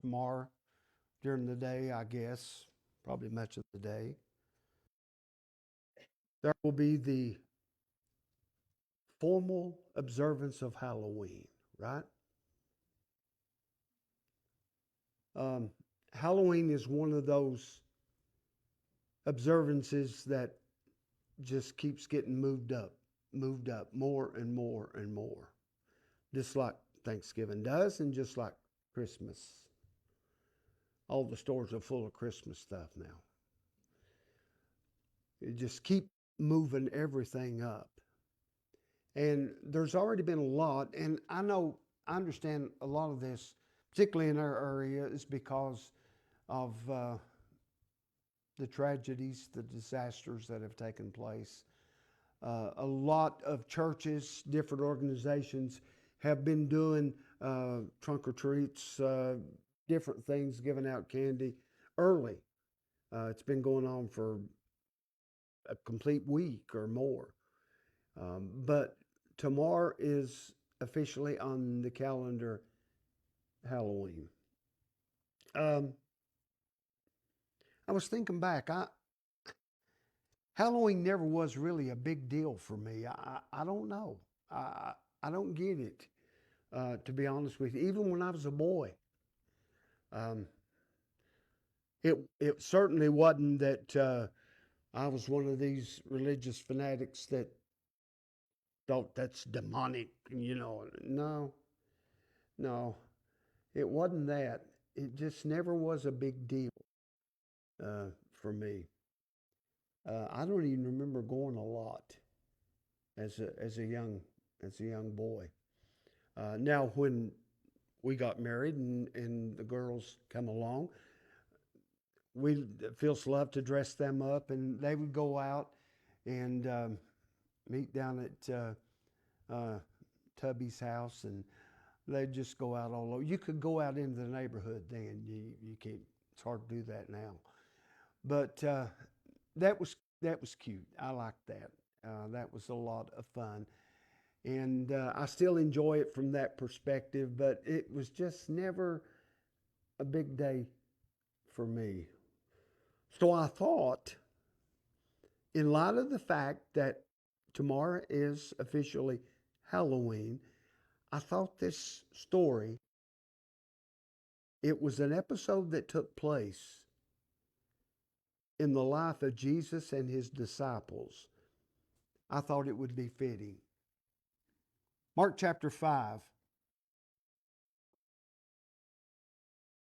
tomorrow during the day, I guess, probably much of the day, there will be the formal observance of Halloween, right? Um, Halloween is one of those observances that just keeps getting moved up more and more and more, just like Thanksgiving does, and just like Christmas. All the stores are full of Christmas stuff now. You just keep moving everything up. And there's already been a lot, and I understand a lot of this, particularly in our area, is because of the tragedies, the disasters that have taken place. A lot of churches, different organizations have been doing trunk or treats, different things, giving out candy early. It's been going on for a complete week or more. But tomorrow is officially on the calendar Halloween. Um, I was thinking back. Halloween never was really a big deal for me. I don't know. I don't get it, to be honest with you. Even when I was a boy, um, it certainly wasn't that I was one of these religious fanatics that thought that's demonic. No, no, it wasn't that. It just never was a big deal for me. I don't even remember going a lot as a young boy. Now, when we got married and the girls come along, we Phyllis loved to dress them up, and they would go out and meet down at Tubby's house, and they'd just go out all over. You could go out into the neighborhood then. You can't. It's hard to do that now. But that was cute. I liked that. That was a lot of fun, and I still enjoy it from that perspective. But it was just never a big day for me. So I thought, in light of the fact that tomorrow is officially Halloween, I thought this story, it was an episode that took place in the life of Jesus and his disciples. I thought it would be fitting. Mark chapter 5,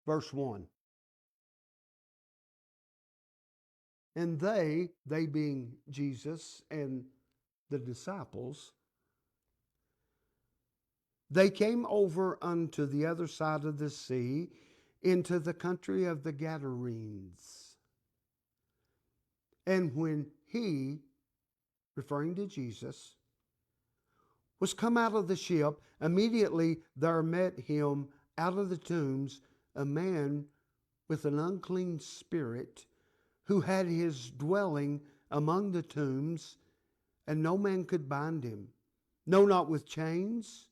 verse 1. And they being Jesus and the disciples, they came over unto the other side of the sea into the country of the Gadarenes. And when he, referring to Jesus, was come out of the ship, immediately there met him out of the tombs a man with an unclean spirit, who had his dwelling among the tombs, and no man could bind him, no, not with chains,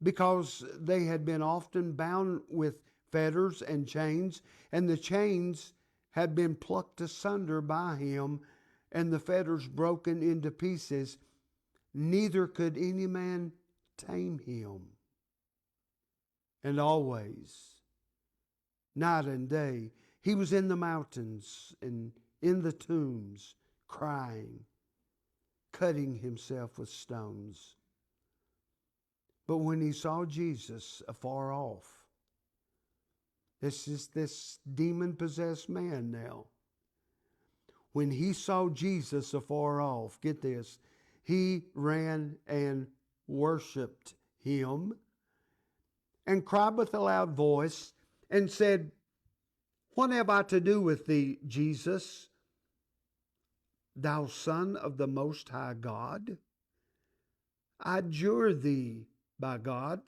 because they had been often bound with fetters and chains, and the chains had been plucked asunder by him, and the fetters broken into pieces. Neither could any man tame him. And always, night and day, he was in the mountains and in the tombs, crying, cutting himself with stones. But when he saw Jesus afar off, this is this demon-possessed man now. When he saw Jesus afar off, get this, he ran and worshiped him and cried with a loud voice and said, What have I to do with thee, Jesus, thou Son of the Most High God? I adjure thee, by God,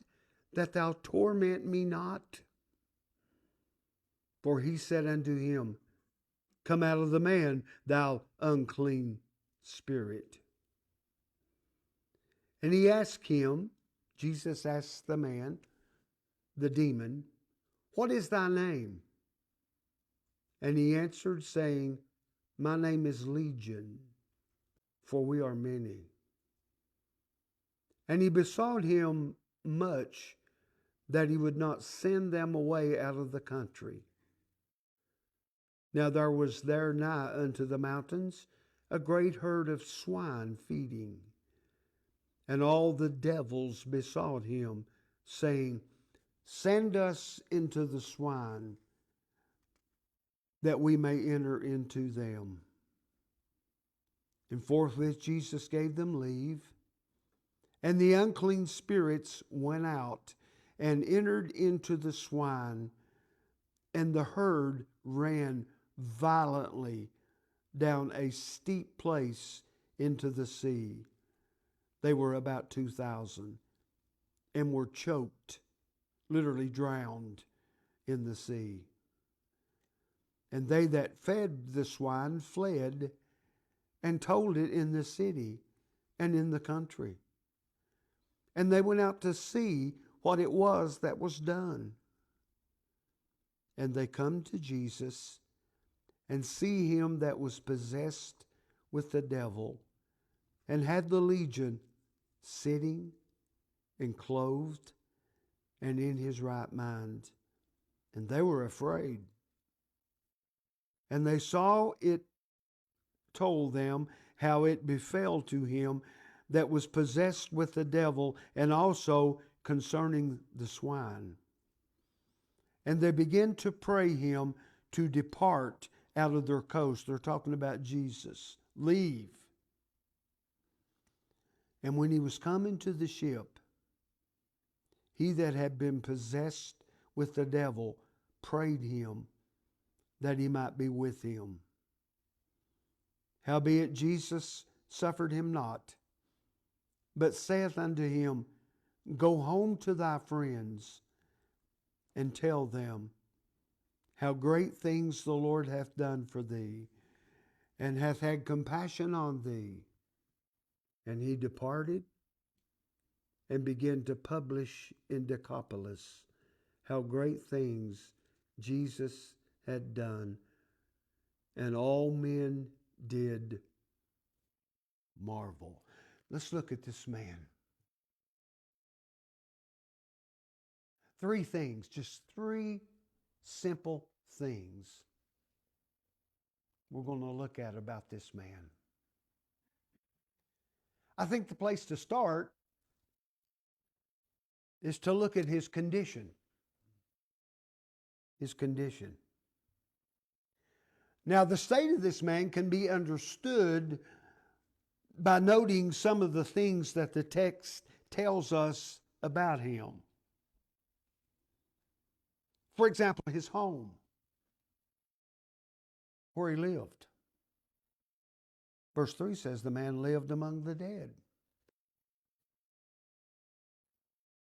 that thou torment me not. For he said unto him, Come out of the man, thou unclean spirit. And he asked him, Jesus asked the man, the demon, What is thy name? And he answered, saying, My name is Legion, for we are many. And he besought him much that he would not send them away out of the country. Now there was there nigh unto the mountains a great herd of swine feeding. And all the devils besought him, saying, Send us into the swine, that we may enter into them. And forthwith Jesus gave them leave. And the unclean spirits went out and entered into the swine, and the herd ran violently down a steep place into the sea. They were about 2,000 and were choked, literally drowned in the sea. And they that fed the swine fled and told it in the city and in the country. And they went out to see what it was that was done. And they come to Jesus and see him that was possessed with the devil and had the legion sitting and clothed and in his right mind. And they were afraid. And they saw it told them how it befell to him that was possessed with the devil, and also concerning the swine. And they began to pray him to depart out of their coast. They're talking about Jesus. Leave. And when he was come into the ship, he that had been possessed with the devil prayed him that he might be with him. Howbeit Jesus suffered him not, but saith unto him, Go home to thy friends, and tell them how great things the Lord hath done for thee, and hath had compassion on thee. And he departed and began to publish in Decapolis how great things Jesus had done, and all men did marvel. Let's look at this man. Three things, just three simple things we're going to look at about this man. I think the place to start is to look at his condition. His condition. Now, the state of this man can be understood by noting some of the things that the text tells us about him. For example, his home, where he lived. Verse 3 says the man lived among the dead.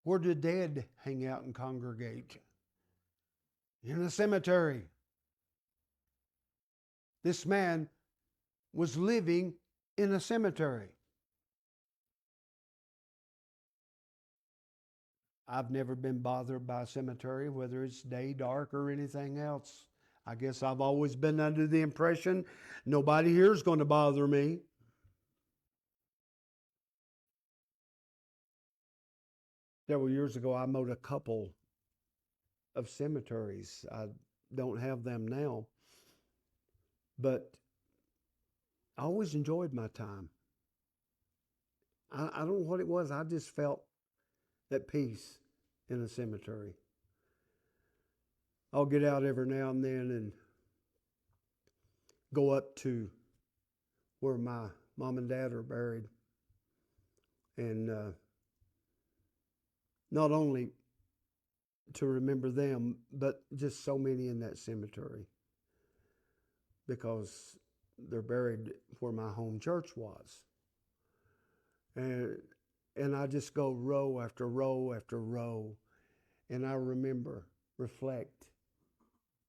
Where do dead hang out and congregate? In a cemetery. This man was living in a cemetery. I've never been bothered by a cemetery, whether it's day, dark, or anything else. I guess I've always been under the impression nobody here is going to bother me. Several years ago, I mowed a couple of cemeteries. I don't have them now. But I always enjoyed my time. I don't know what it was. I just felt at peace in a cemetery. I'll get out every now and then and go up to where my mom and dad are buried. And not only to remember them, but just so many in that cemetery, because they're buried where my home church was. And I just go row after row after row, and I reflect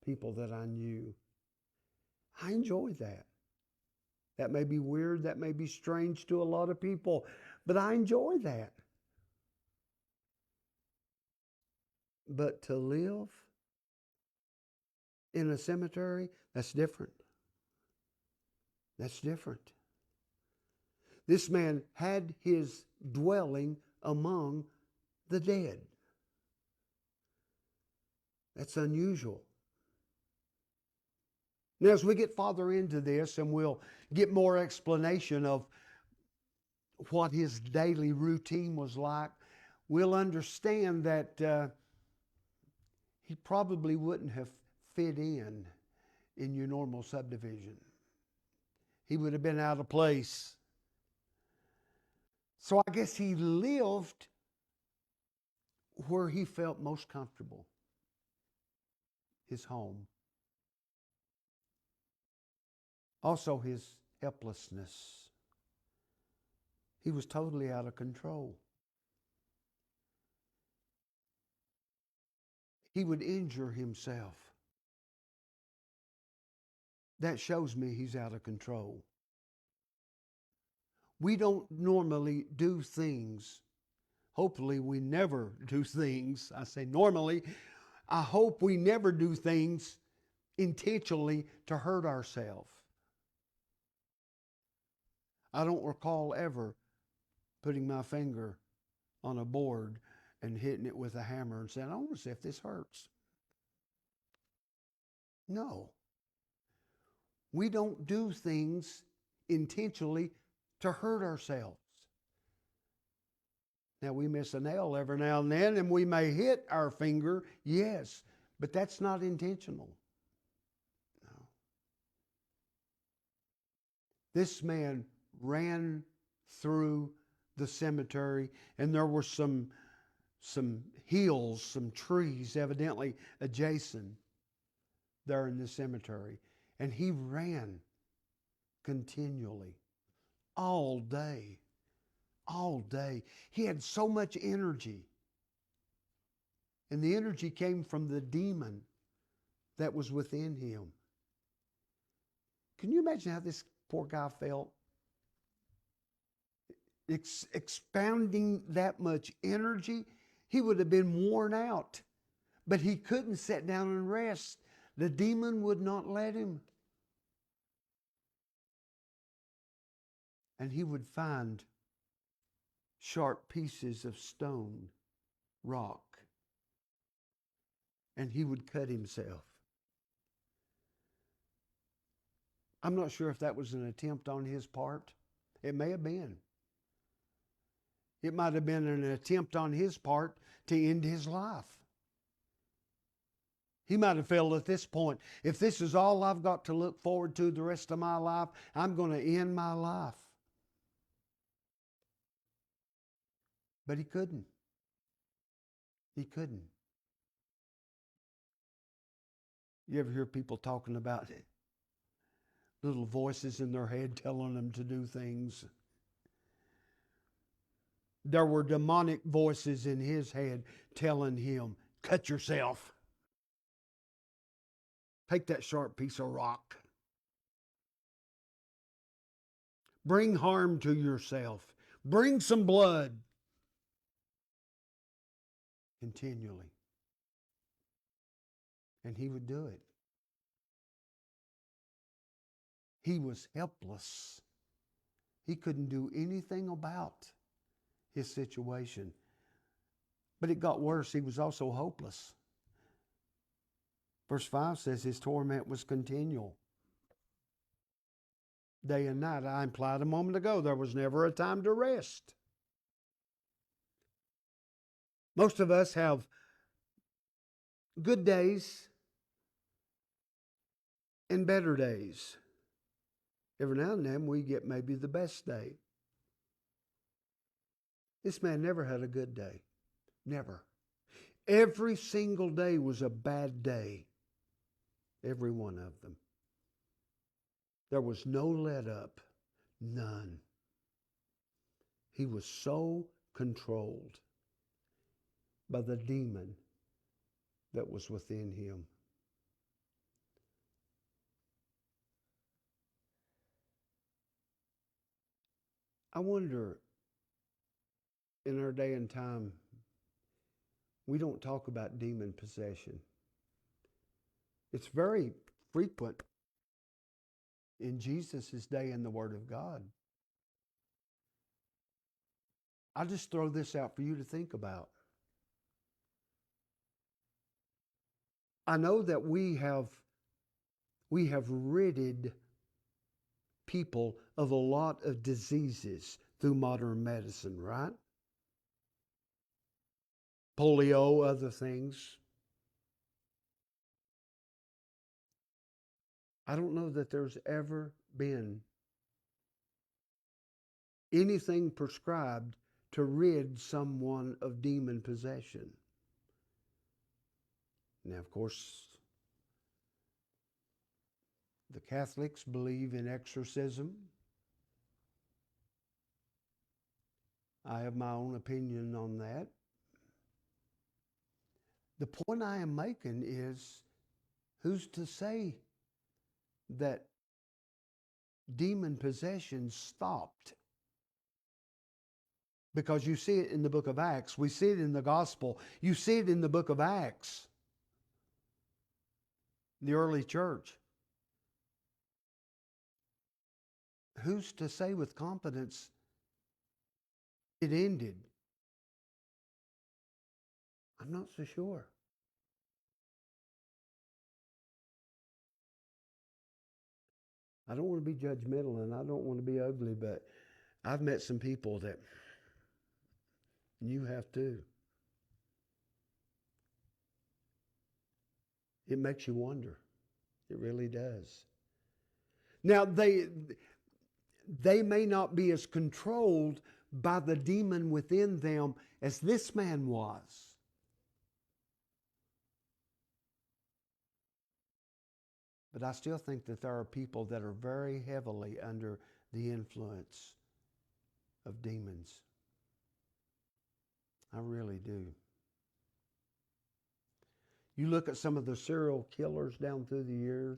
people that I knew. I enjoy that. That may be weird, that may be strange to a lot of people, but I enjoy that. But to live in a cemetery, that's different. That's different. This man had his dwelling among the dead. That's unusual. Now, as we get farther into this and we'll get more explanation of what his daily routine was like, we'll understand that he probably wouldn't have fit in your normal subdivision. He would have been out of place. So I guess he lived where he felt most comfortable, his home. Also, his helplessness. He was totally out of control. He would injure himself. That shows me he's out of control. We don't normally do things. Hopefully, we never do things. I say normally. I hope we never do things intentionally to hurt ourselves. I don't recall ever putting my finger on a board and hitting it with a hammer and saying, I want to see if this hurts. No. We don't do things intentionally to hurt ourselves. Now, we miss a nail every now and then, and we may hit our finger, yes, but that's not intentional. No. This man ran through the cemetery, and there were some hills, some trees evidently adjacent there in the cemetery. And he ran continually all day. All day. He had so much energy. And the energy came from the demon that was within him. Can you imagine how this poor guy felt? Expounding that much energy, he would have been worn out. But he couldn't sit down and rest. The demon would not let him. And he would find sharp pieces of stone, rock, and he would cut himself. I'm not sure if that was an attempt on his part. It may have been. It might have been an attempt on his part to end his life. He might have felt at this point, if this is all I've got to look forward to the rest of my life, I'm going to end my life. But he couldn't. He couldn't. You ever hear people talking about little voices in their head telling them to do things? There were demonic voices in his head telling him, cut yourself. Take that sharp piece of rock. Bring harm to yourself. Bring some blood. Continually. And he would do it. He was helpless. He couldn't do anything about his situation. But it got worse. He was also hopeless. Verse 5 says his torment was continual. Day and night. I implied a moment ago there was never a time to rest. Most of us have good days and better days. Every now and then we get maybe the best day. This man never had a good day. Never. Every single day was a bad day. Every one of them. There was no let up. None. He was so controlled by the demon that was within him. I wonder, in our day and time, we don't talk about demon possession. It's very frequent in Jesus' day in the Word of God. I'll just throw this out for you to think about. I know that we have ridded people of a lot of diseases through modern medicine, right? Polio, other things. I don't know that there's ever been anything prescribed to rid someone of demon possession. Now, of course, the Catholics believe in exorcism. I have my own opinion on that. The point I am making is, who's to say that demon possession stopped? Because you see it in the book of Acts. We see it in the gospel. You see it in the book of Acts. The early church. Who's to say with confidence it ended? I'm not so sure. I don't want to be judgmental and I don't want to be ugly, but I've met some people that you have too. It makes you wonder. It really does. Now, they may not be as controlled by the demon within them as this man was. But I still think that there are people that are very heavily under the influence of demons. I really do. You look at some of the serial killers down through the years.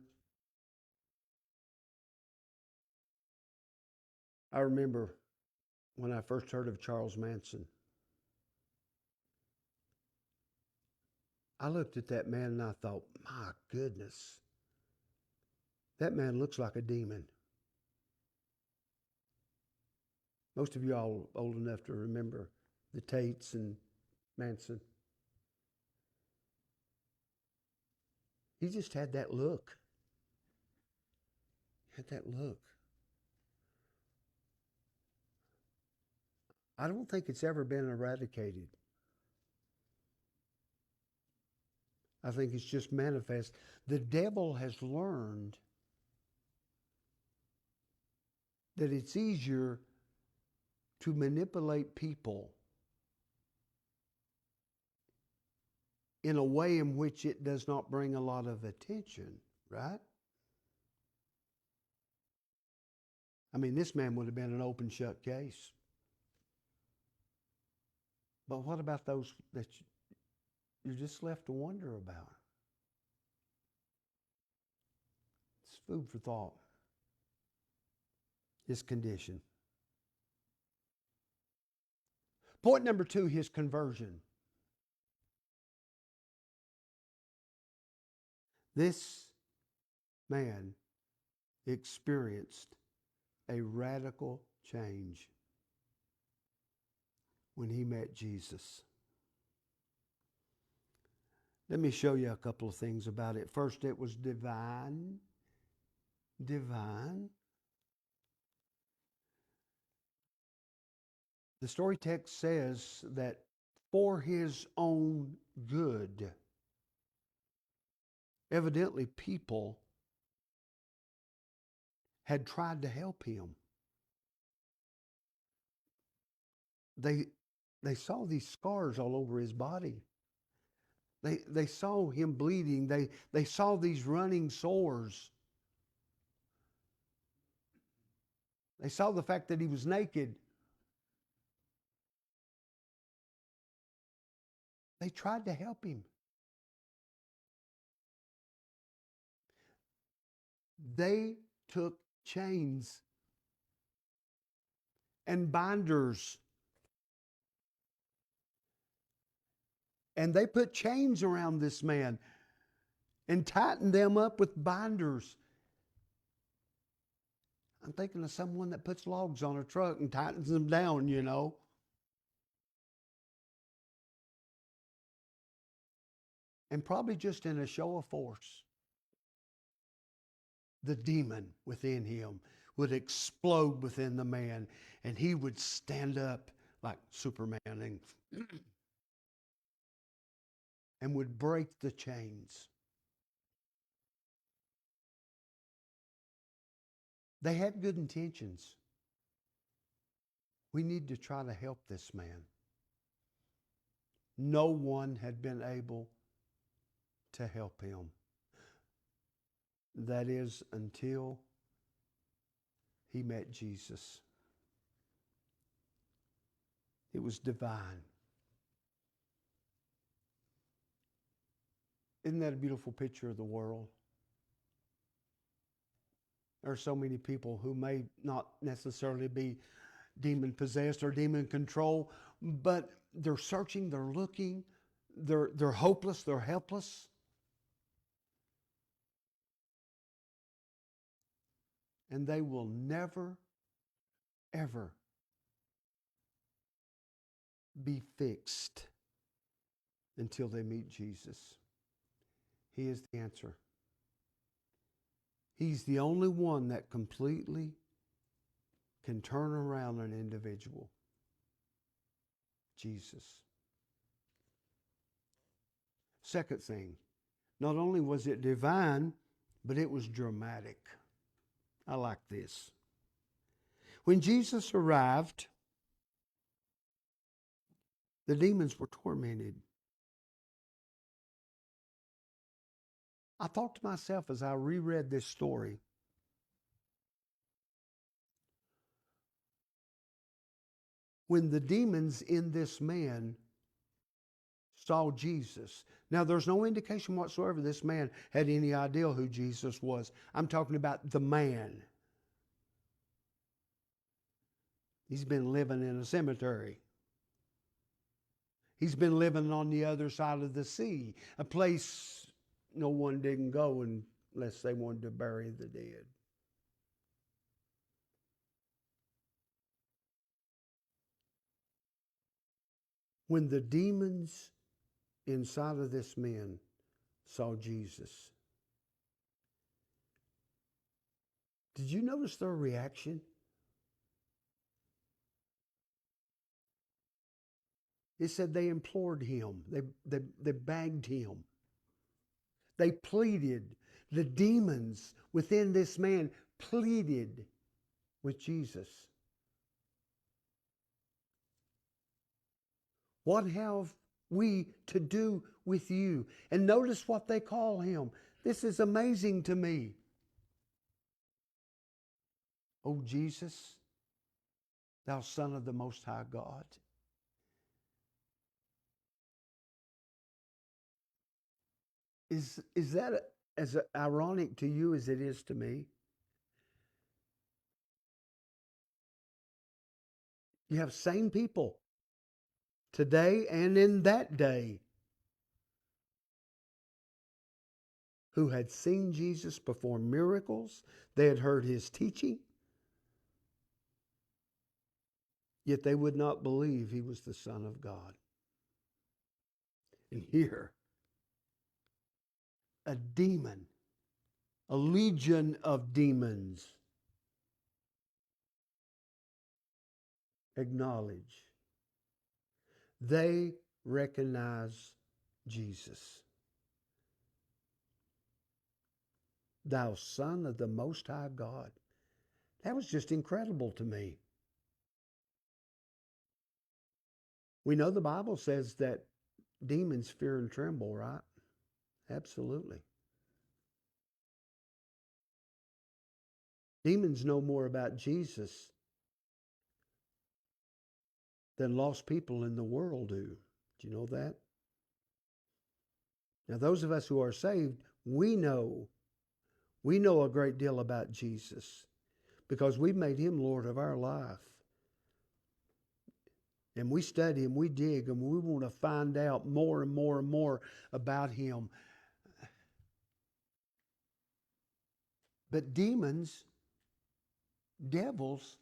I remember when I first heard of Charles Manson. I looked at that man and I thought, my goodness, that man looks like a demon. Most of you all old enough to remember the Tates and Manson. He just had that look. Had that look. I don't think it's ever been eradicated. I think it's just manifest. The devil has learned that it's easier to manipulate people in a way in which it does not bring a lot of attention, right? I mean, this man would have been an open shut case. But what about those that you're just left to wonder about? It's food for thought. His condition. Point number 2, his conversion. This man experienced a radical change when he met Jesus. Let me show you a couple of things about it. First, it was divine. Divine. The story text says that for his own good. Evidently, people had tried to help him. They saw these scars all over his body. They saw him bleeding. They saw these running sores. They saw the fact that he was naked. They tried to help him. They took chains and binders and they put chains around this man and tighten them up with binders. I'm thinking of someone that puts logs on a truck and tightens them down, you know. And probably just in a show of force, the demon within him would explode within the man, and he would stand up like Superman and would break the chains. They had good intentions. We need to try to help this man. No one had been able to help him. That is until he met Jesus. It was divine. Isn't that a beautiful picture of the world? There are so many people who may not necessarily be demon possessed or demon controlled, but they're searching, they're looking, they're hopeless, they're helpless. And they will never, ever be fixed until they meet Jesus. He is the answer. He's the only one that completely can turn around an individual. Jesus. Second thing, not only was it divine, but it was dramatic. I like this. When Jesus arrived, the demons were tormented. I thought to myself as I reread this story, when the demons in this man saw Jesus. Now, there's no indication whatsoever this man had any idea who Jesus was. I'm talking about the man. He's been living in a cemetery. He's been living on the other side of the sea, a place no one didn't go unless they wanted to bury the dead. When the demons inside of this man saw Jesus, did you notice their reaction? It said they implored him. They begged him. They pleaded. The demons within this man pleaded with Jesus. What have we to do with you? And notice what they call him. This is amazing to me. O Jesus, thou Son of the Most High God. Is that as ironic to you as it is to me? You have same people today and in that day who had seen Jesus perform miracles. They had heard his teaching, yet they would not believe he was the Son of God. And here, a demon, a legion of demons, acknowledge. They recognize Jesus. Thou Son of the Most High God. That was just incredible to me. We know the Bible says that demons fear and tremble, right? Absolutely. Demons know more about Jesus than lost people in the world do. Do you know that? Now, those of us who are saved, we know a great deal about Jesus because we've made him Lord of our life. And we study and we dig and we want to find out more and more and more about him. But demons, devils,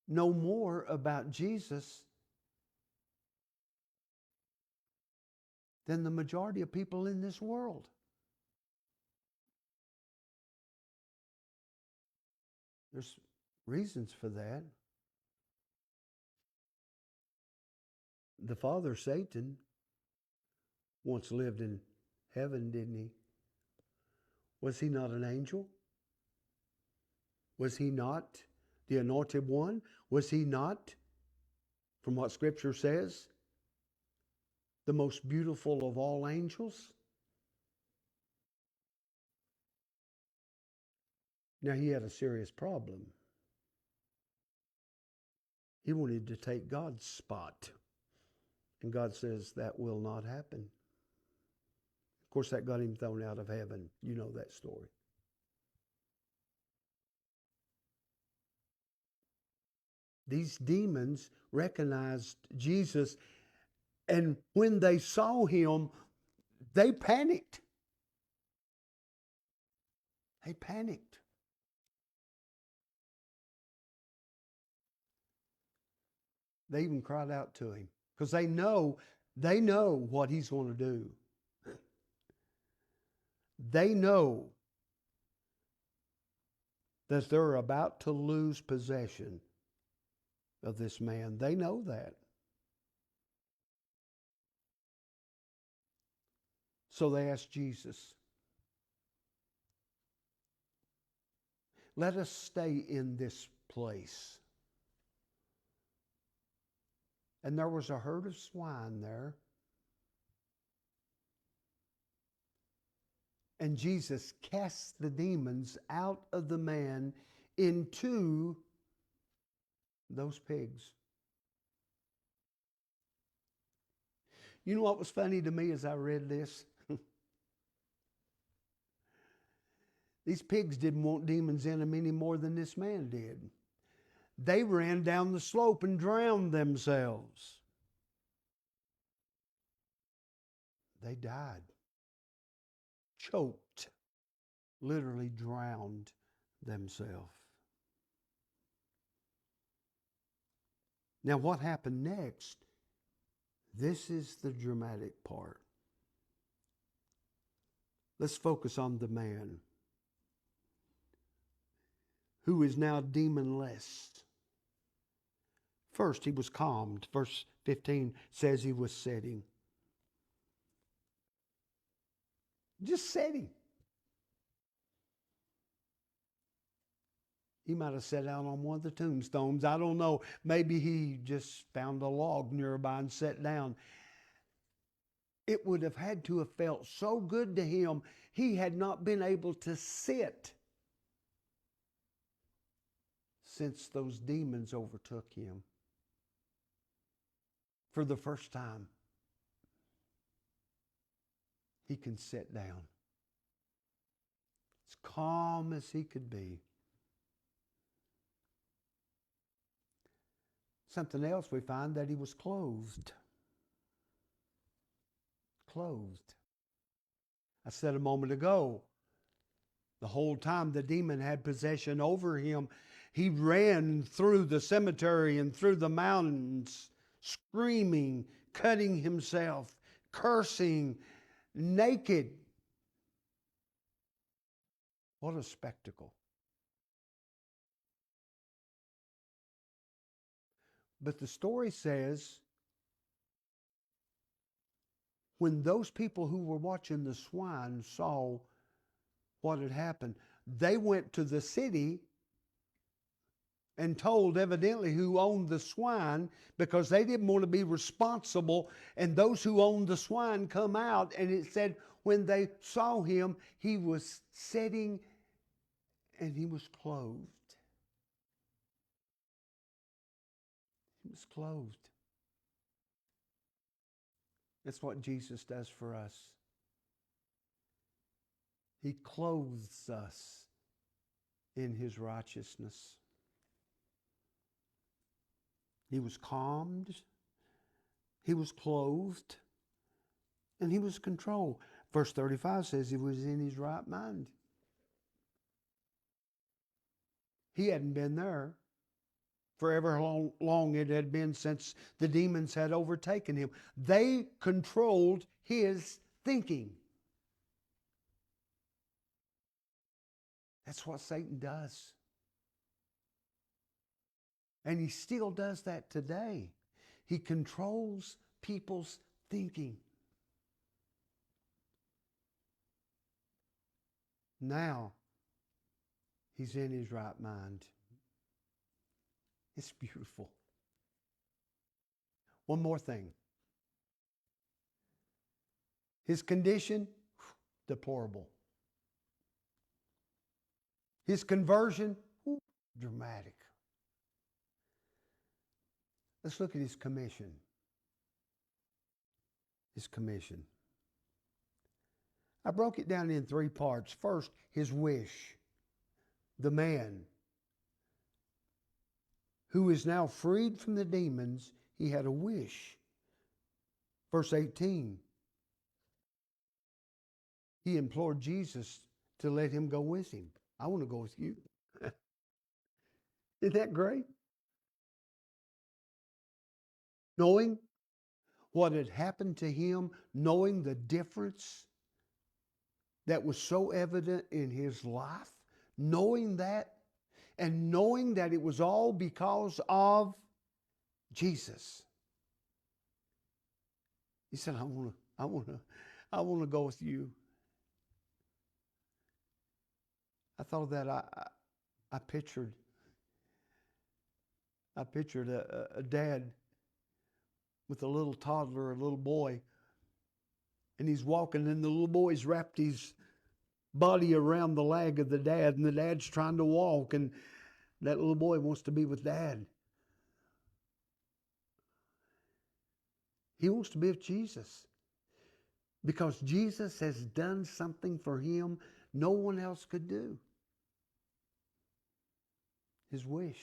know more about Jesus than the majority of people in this world. There's reasons for that. The father, Satan, once lived in heaven, didn't he? Was he not an angel? Was he not the anointed one? Was he not, from what Scripture says, the most beautiful of all angels? Now, he had a serious problem. He wanted to take God's spot. And God says that will not happen. Of course, that got him thrown out of heaven. You know that story. These demons recognized Jesus, and when they saw him, they panicked. They panicked. They even cried out to him because they know what he's going to do. They know that they're about to lose possession of this man. They know that. So they asked Jesus, let us stay in this place. And there was a herd of swine there. And Jesus cast the demons out of the man into those pigs. You know what was funny to me as I read this? These pigs didn't want demons in them any more than this man did. They ran down the slope and drowned themselves. They died. Choked. Literally drowned themselves. Now, what happened next? This is the dramatic part. Let's focus on the man who is now demonless. First, he was calmed. Verse 15 says he was sitting. Just sitting. He might have sat down on one of the tombstones. I don't know. Maybe he just found a log nearby and sat down. It would have had to have felt so good to him. He had not been able to sit since those demons overtook him for the first time. He can sit down. As calm as he could be. Something else we find that he was clothed. Clothed. I said a moment ago, the whole time the demon had possession over him, he ran through the cemetery and through the mountains, screaming, cutting himself, cursing, naked. What a spectacle. But the story says, when those people who were watching the swine saw what had happened, they went to the city and told evidently who owned the swine, because they didn't want to be responsible. And those who owned the swine come out, and it said when they saw him, he was sitting and he was clothed. He was clothed. That's what Jesus does for us. He clothes us in his righteousness. He was calmed, he was clothed, and he was controlled. Verse 35 says he was in his right mind. He hadn't been there forever long it had been since the demons had overtaken him. They controlled his thinking. That's what Satan does. And he still does that today. He controls people's thinking. Now, he's in his right mind. It's beautiful. One more thing. His condition, deplorable. His conversion, dramatic. Let's look at his commission. His commission. I broke it down in 3 parts. First, his wish. The man who is now freed from the demons, he had a wish. Verse 18. He implored Jesus to let him go with him. I want to go with you. Isn't that great? Knowing what had happened to him, knowing the difference that was so evident in his life, knowing that, and knowing that it was all because of Jesus. He said, I want to go with you. I thought of that. I pictured a dad with a little toddler, a little boy, and he's walking, and the little boy's wrapped his body around the leg of the dad, and the dad's trying to walk, and that little boy wants to be with dad. He wants to be with Jesus because Jesus has done something for him no one else could do. His wish.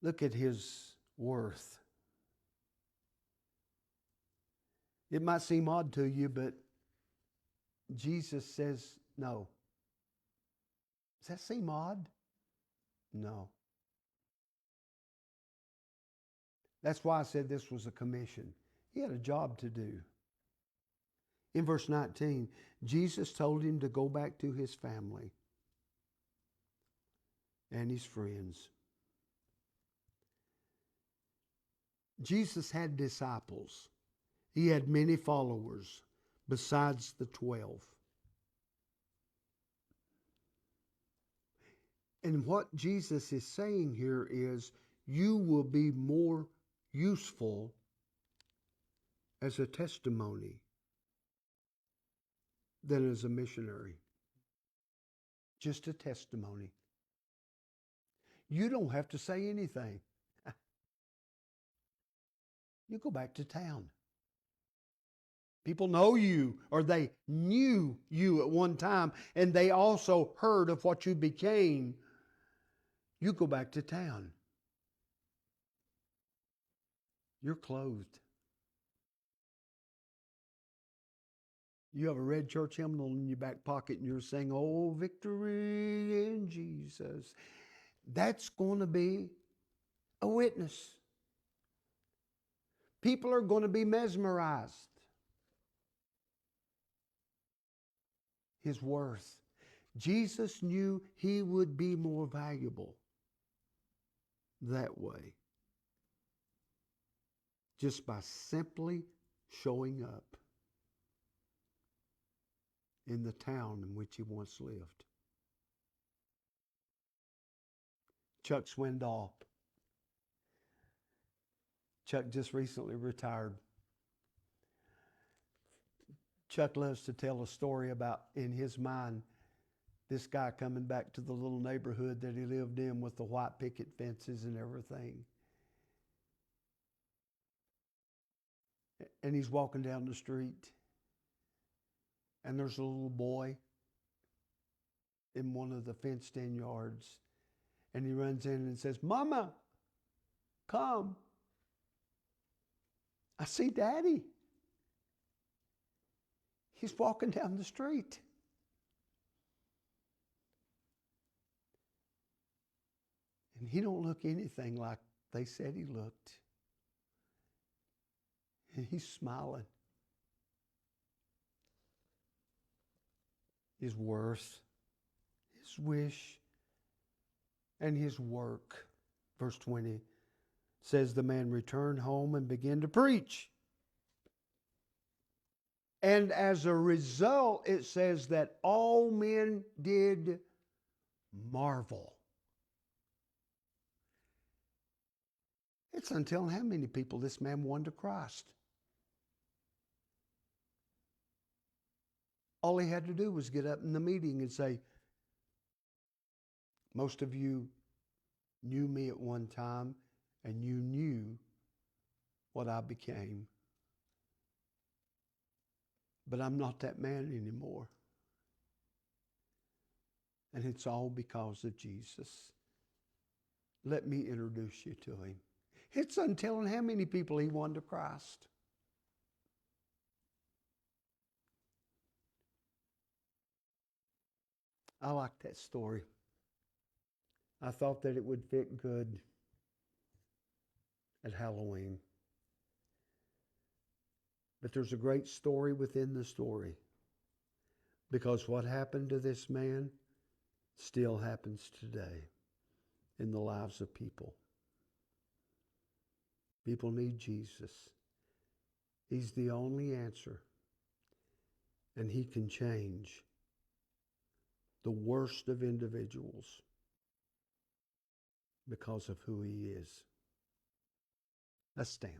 Look at his worth. It might seem odd to you, but Jesus says no. Does that seem odd? No. That's why I said this was a commission. He had a job to do. In verse 19, Jesus told him to go back to his family and his friends. Jesus had disciples. He had many followers besides the 12. And what Jesus is saying here is, you will be more useful as a testimony than as a missionary. Just a testimony. You don't have to say anything. You go back to town. People know you, or they knew you at one time, and they also heard of what you became. You go back to town. You're clothed. You have a red church hymnal in your back pocket, and you're saying, "Oh, victory in Jesus." That's going to be a witness. People are going to be mesmerized. His worth. Jesus knew he would be more valuable that way, just by simply showing up in the town in which he once lived. Chuck Swindoll. Chuck just recently retired. Chuck loves to tell a story about, in his mind, this guy coming back to the little neighborhood that he lived in with the white picket fences and everything. And he's walking down the street, and there's a little boy in one of the fenced-in yards. And he runs in and says, "Mama, come." I see Daddy. He's walking down the street. And he don't look anything like they said he looked. And he's smiling. His worth, his wish, and his work. Verse 20 says the man returned home and began to preach. And as a result, it says that all men did marvel. It's until how many people this man won to Christ. All he had to do was get up in the meeting and say, most of you knew me at one time, and you knew what I became. But I'm not that man anymore. And it's all because of Jesus. Let me introduce you to him. It's untelling how many people he won to Christ. I like that story. I thought that it would fit good at Halloween. But there's a great story within the story. Because what happened to this man still happens today in the lives of people. People need Jesus. He's the only answer. And he can change the worst of individuals because of who he is. Let's stand.